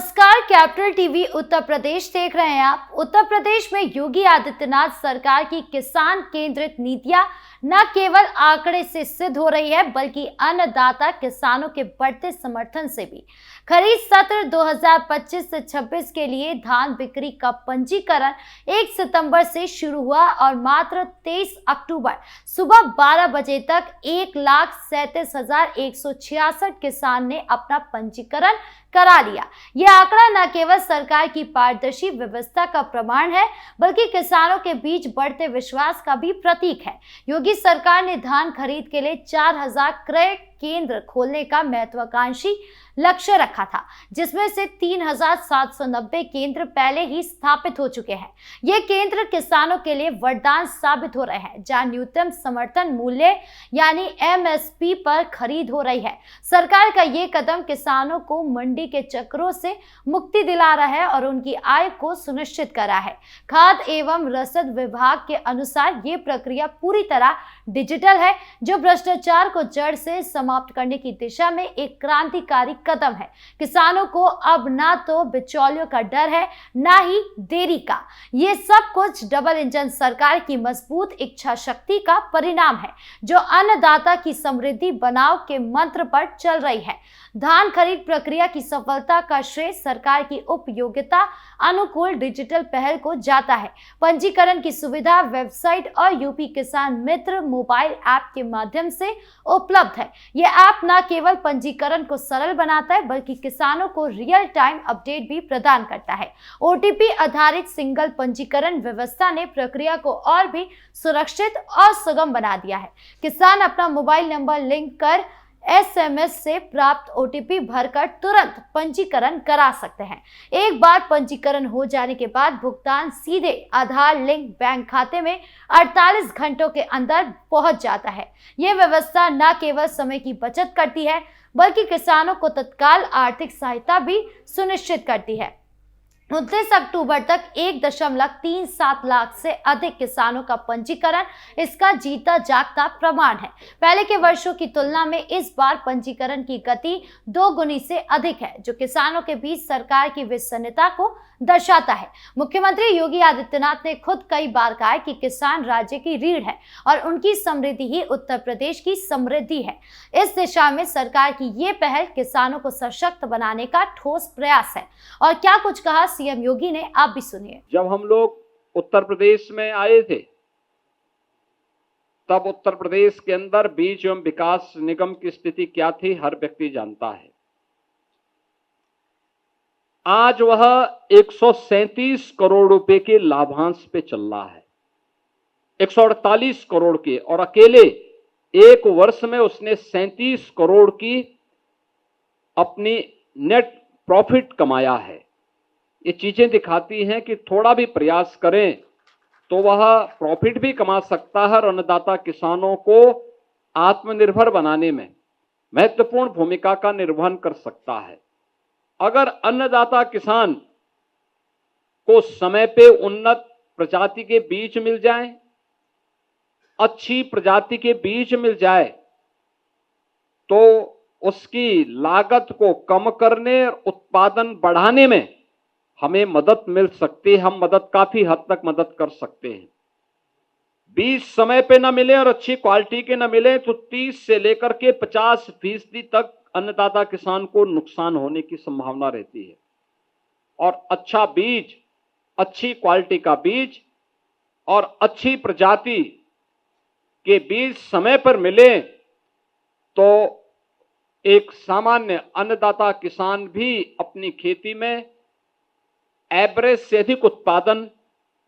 नमस्कार, capital TV Uttar Pradesh देख रहे हैं आप। उत्तर प्रदेश में योगी आदित्यनाथ सरकार की किसान केंद्रित नीतियां न केवल आंकड़े से सिद्ध हो रही है, बल्कि अन्नदाता किसानों के बढ़ते समर्थन से भी। खरीफ सत्र 2025 से 26 के लिए धान बिक्री का पंजीकरण 1 सितंबर से शुरू हुआ और मात्र 23 अक्टूबर सुबह 12 बजे तक 1,37,166 किसान ने अपना पंजीकरण करा लिया। यह आंकड़ा न केवल सरकार की पारदर्शी व्यवस्था का प्रमाण है, बल्कि किसानों के बीच बढ़ते विश्वास का भी प्रतीक है। योगी सरकार ने धान खरीद के लिए 4,000 क्रय केंद्र खोलने का महत्वाकांक्षी लक्ष्य रखा था, जिसमें से 3,790 केंद्र पहले ही स्थापित हो चुके हैं। ये केंद्र किसानों के लिए वरदान साबित हो रहे हैं, जहां न्यूनतम समर्थन मूल्य यानी एमएसपी पर खरीद हो रही है। सरकार का ये कदम किसानों को मंडी के चक्रों से मुक्ति दिला रहा है और उनकी आय को सुनिश्चित कर रहा है। खाद्य एवं रसद विभाग के अनुसार ये प्रक्रिया पूरी तरह डिजिटल है, जो भ्रष्टाचार को जड़ से समाप्त करने की दिशा में एक क्रांतिकारी कदम है। किसानों को अब ना तो बिचौलियों का डर है, ना ही देरी का। ये सब कुछ डबल इंजन सरकार की मजबूत इच्छा शक्ति का परिणाम है, जो अन्नदाता की समृद्धि बनाओ के मंत्र पर चल रही है। धान खरीद प्रक्रिया की सफलता का श्रेय सरकार की उपयोगिता अनुकूल डिजिटल पहल को जाता है। पंजीकरण की सुविधा वेबसाइट और यूपी किसान मित्र मोबाइल ऐप के माध्यम से उपलब्ध है। यह ऐप न केवल पंजीकरण को सरल बनाता है, बल्कि किसानों को रियल टाइम अपडेट भी प्रदान करता है। ओटीपी आधारित सिंगल पंजीकरण व्यवस्था ने प्रक्रिया को और भी सुरक्षित और सुगम बना दिया है। किसान अपना मोबाइल नंबर लिंक कर एसएमएस से प्राप्त ओटीपी भरकर तुरंत पंजीकरण करा सकते हैं। एक बार पंजीकरण हो जाने के बाद भुगतान सीधे आधार लिंक बैंक खाते में 48 घंटों के अंदर पहुंच जाता है। यह व्यवस्था न केवल समय की बचत करती है, बल्कि किसानों को तत्काल आर्थिक सहायता भी सुनिश्चित करती है। 29 अक्टूबर तक 1.37 लाख से अधिक किसानों का पंजीकरण इसका जीता जागता प्रमाण है। पहले के वर्षों की तुलना में इस बार पंजीकरण की गति 2 गुनी से अधिक है, जो किसानों के बीच सरकार की विश्वसनीयता को दर्शाता है। मुख्यमंत्री योगी आदित्यनाथ ने खुद कई बार कहा है कि किसान राज्य की रीढ़ है और उनकी समृद्धि ही उत्तर प्रदेश की समृद्धि है। इस दिशा में सरकार की ये पहल किसानों को सशक्त बनाने का ठोस प्रयास है। और क्या कुछ कहा सीएम योगी ने, आप भी सुनिए। जब हम लोग उत्तर प्रदेश में आए थे, तब उत्तर प्रदेश के अंदर बीज एवं विकास निगम की स्थिति क्या थी, हर व्यक्ति जानता है। आज वह 137 करोड़ रुपए के लाभांश पे चल रहा है, 148 करोड़ के, और अकेले एक वर्ष में उसने 37 करोड़ की अपनी नेट प्रॉफिट कमाया है। ये चीजें दिखाती हैं कि थोड़ा भी प्रयास करें तो वह प्रॉफिट भी कमा सकता है और अन्नदाता किसानों को आत्मनिर्भर बनाने में महत्वपूर्ण भूमिका का निर्वहन कर सकता है। अगर अन्नदाता किसान को समय पे उन्नत प्रजाति के बीज मिल जाए, अच्छी प्रजाति के बीज मिल जाए, तो उसकी लागत को कम करने और उत्पादन बढ़ाने में हमें मदद मिल सकती है। हम मदद काफी हद तक मदद कर सकते हैं। बीज समय पे न मिले और अच्छी क्वालिटी के न मिले तो 30 से लेकर के 50% तक अन्नदाता किसान को नुकसान होने की संभावना रहती है। और अच्छा बीज, अच्छी क्वालिटी का बीज और अच्छी प्रजाति के बीज समय पर मिले तो एक सामान्य अन्नदाता किसान भी अपनी खेती में एवरेज से अधिक उत्पादन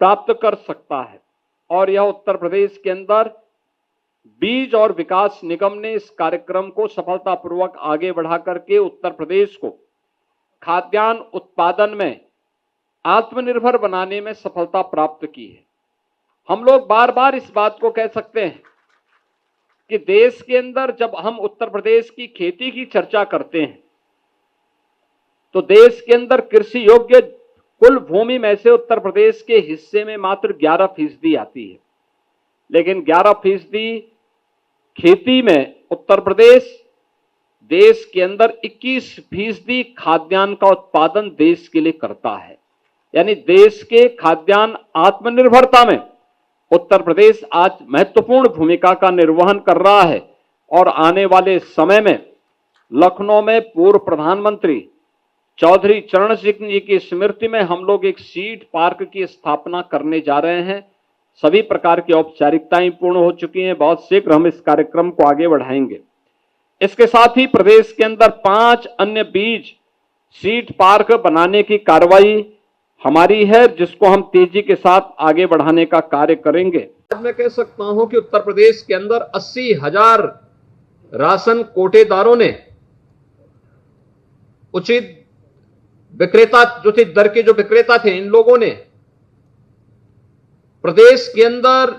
प्राप्त कर सकता है। और यह उत्तर प्रदेश के अंदर बीज और विकास निगम ने इस कार्यक्रम को सफलतापूर्वक आगे बढ़ा करके उत्तर प्रदेश को खाद्यान्न उत्पादन में आत्मनिर्भर बनाने में सफलता प्राप्त की है। हम लोग बार बार इस बात को कह सकते हैं कि देश के अंदर जब हम उत्तर प्रदेश की खेती की चर्चा करते हैं तो देश के अंदर कृषि योग्य कुल भूमि में से उत्तर प्रदेश के हिस्से में मात्र 11% आती है, लेकिन 11% खेती में उत्तर प्रदेश देश के अंदर 21% खाद्यान्न का उत्पादन देश के लिए करता है। यानी देश के खाद्यान्न आत्मनिर्भरता में उत्तर प्रदेश आज महत्वपूर्ण भूमिका का निर्वहन कर रहा है और आने वाले समय में लखनऊ में पूर्व प्रधानमंत्री चौधरी चरण सिंह जी की स्मृति में हम लोग एक सीड पार्क की स्थापना करने जा रहे हैं। सभी प्रकार की औपचारिकताएं पूर्ण हो चुकी हैं। बहुत शीघ्र हम इस कार्यक्रम को आगे बढ़ाएंगे। इसके साथ ही प्रदेश के अंदर 5 अन्य बीज सीड पार्क बनाने की कार्रवाई हमारी है, जिसको हम तेजी के साथ आगे बढ़ाने का कार्य करेंगे। आज मैं कह सकता हूं कि उत्तर प्रदेश के अंदर 80,000 राशन कोटेदारों ने उचित विक्रेता जो थे, दर के जो विक्रेता थे, इन लोगों ने प्रदेश के अंदर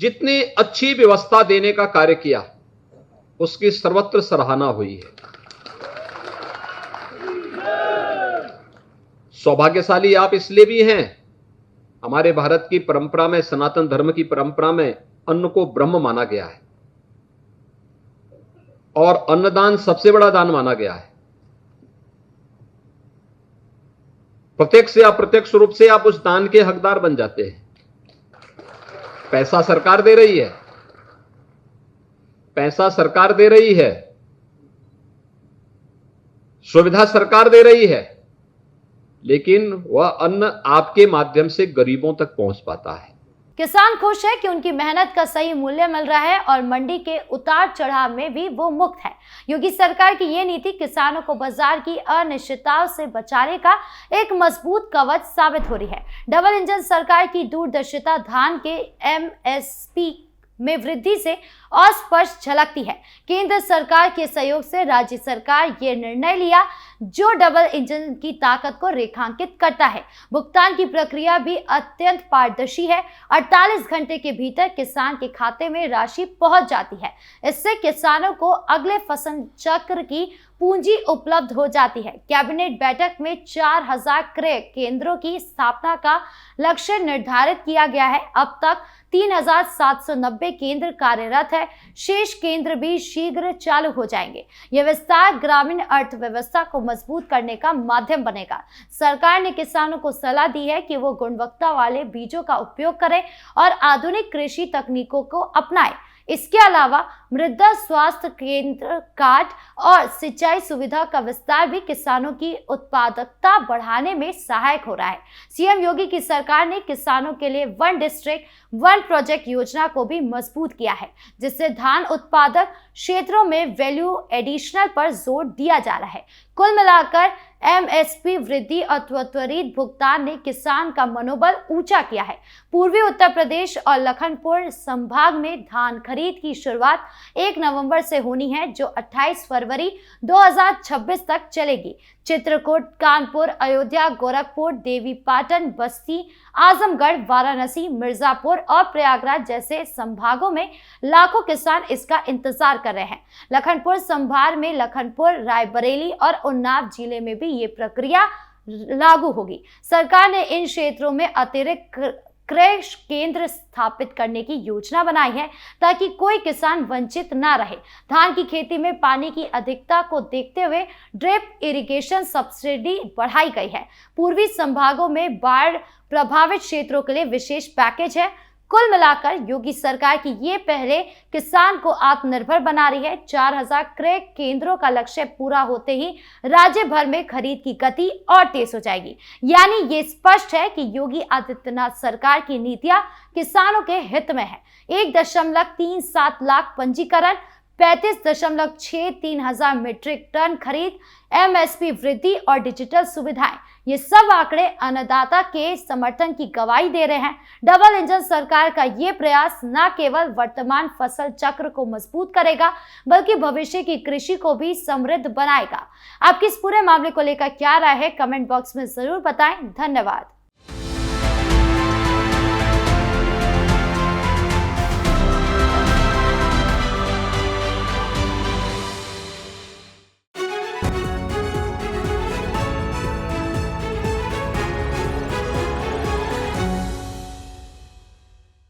जितनी अच्छी व्यवस्था देने का कार्य किया उसकी सर्वत्र सराहना हुई है। सौभाग्यशाली आप इसलिए भी हैं, हमारे भारत की परंपरा में, सनातन धर्म की परंपरा में अन्न को ब्रह्म माना गया है और अन्नदान सबसे बड़ा दान माना गया है। प्रत्यक्ष या अप्रत्यक्ष रूप से आप उस दान के हकदार बन जाते हैं। पैसा सरकार दे रही है, पैसा सरकार दे रही है, सुविधा सरकार दे रही है, लेकिन वह अन्न आपके माध्यम से गरीबों तक पहुंच पाता है। किसान खुश है कि उनकी मेहनत का सही मूल्य मिल रहा है और मंडी के उतार चढ़ाव में भी वो मुक्त है। योगी सरकार की ये नीति किसानों को बाजार की अनिश्चितताओं से बचाने का एक मजबूत कवच साबित हो रही है। डबल इंजन सरकार की दूरदर्शिता धान के MSP में वृद्धि से अस्पष्ट झलकती है। केंद्र सरकार के सहयोग से राज्य सरकार ये निर्णय लिया जो डबल इंजन की ताकत को रेखांकित करता है। भुगतान की प्रक्रिया भी अत्यंत पारदर्शी है। 48 घंटे के भीतर किसान के खाते में राशि पहुंच जाती है। इससे किसानों को अगले फसल चक्र की पूंजी उपलब्ध हो जाती है। कैबिनेट बैठक में 4000 क्रय केंद्रों की स्थापना का लक्ष्य निर्धारित किया गया है। अब तक 3790 केंद्र कार्यरत है। शेष केंद्र भी शीघ्र चालू हो जाएंगे। यह विस्तार ग्रामीण अर्थव्यवस्था को मजबूत करने का माध्यम बनेगा। सरकार ने किसानों को सलाह दी है कि वो गुणवत्ता वाले बीजों का उपयोग करें और आधुनिक कृषि तकनीकों को अपनाएं। इसके अलावा मृदा स्वास्थ्य केंद्र कार्ड और सिंचाई सुविधा का विस्तार भी किसानों की उत्पादकता बढ़ाने में सहायक हो रहा है। सीएम योगी की सरकार ने किसानों के लिए 1 डिस्ट्रिक्ट 1 प्रोजेक्ट योजना को भी मजबूत किया है, जिससे धान उत्पादक क्षेत्रों में वैल्यू एडिशनल पर जोर दिया जा रहा है। कुल मिलाकर MSP वृद्धि और त्वरित भुगतान ने किसान का मनोबल ऊंचा किया है। पूर्वी उत्तर प्रदेश और लखनपुर संभाग में धान खरीद की शुरुआत 1 नवंबर से होनी है, जो 28 फरवरी 2026 तक चलेगी। चित्रकूट, कानपुर, अयोध्या, गोरखपुर, देवीपाटन, बस्ती, आजमगढ़, वाराणसी, मिर्जापुर और प्रयागराज जैसे संभागों में लाखों किसान इसका इंतजार कर रहे हैं। लखनपुर संभाग में लखनपुर, रायबरेली और उन्नाव जिले में भी ये प्रक्रिया लागू होगी। सरकार ने इन क्षेत्रों में अतिरिक्त क्रय केंद्र स्थापित करने की योजना बनाई है ताकि कोई किसान वंचित ना रहे। धान की खेती में पानी की अधिकता को देखते हुए ड्रिप इरिगेशन सब्सिडी बढ़ाई गई है। पूर्वी संभागों में बाढ़ प्रभावित क्षेत्रों के लिए विशेष पैकेज है। कुल मिलाकर योगी सरकार की ये पहले किसान को आत्मनिर्भर बना रही है। 4000 क्रय केंद्रों का लक्ष्य पूरा होते ही राज्य भर में खरीद की गति और तेज हो जाएगी। यानी ये स्पष्ट है कि योगी आदित्यनाथ सरकार की नीतियां किसानों के हित में है। 1.37 लाख पंजीकरण, 35.63 हजार मीट्रिक टन खरीद, MSP वृद्धि और डिजिटल सुविधाएं, ये सब आंकड़े अन्नदाता के समर्थन की गवाही दे रहे हैं। डबल इंजन सरकार का ये प्रयास न केवल वर्तमान फसल चक्र को मजबूत करेगा, बल्कि भविष्य की कृषि को भी समृद्ध बनाएगा। आपकी इस पूरे मामले को लेकर क्या राय है, कमेंट बॉक्स में जरूर बताएं। धन्यवाद।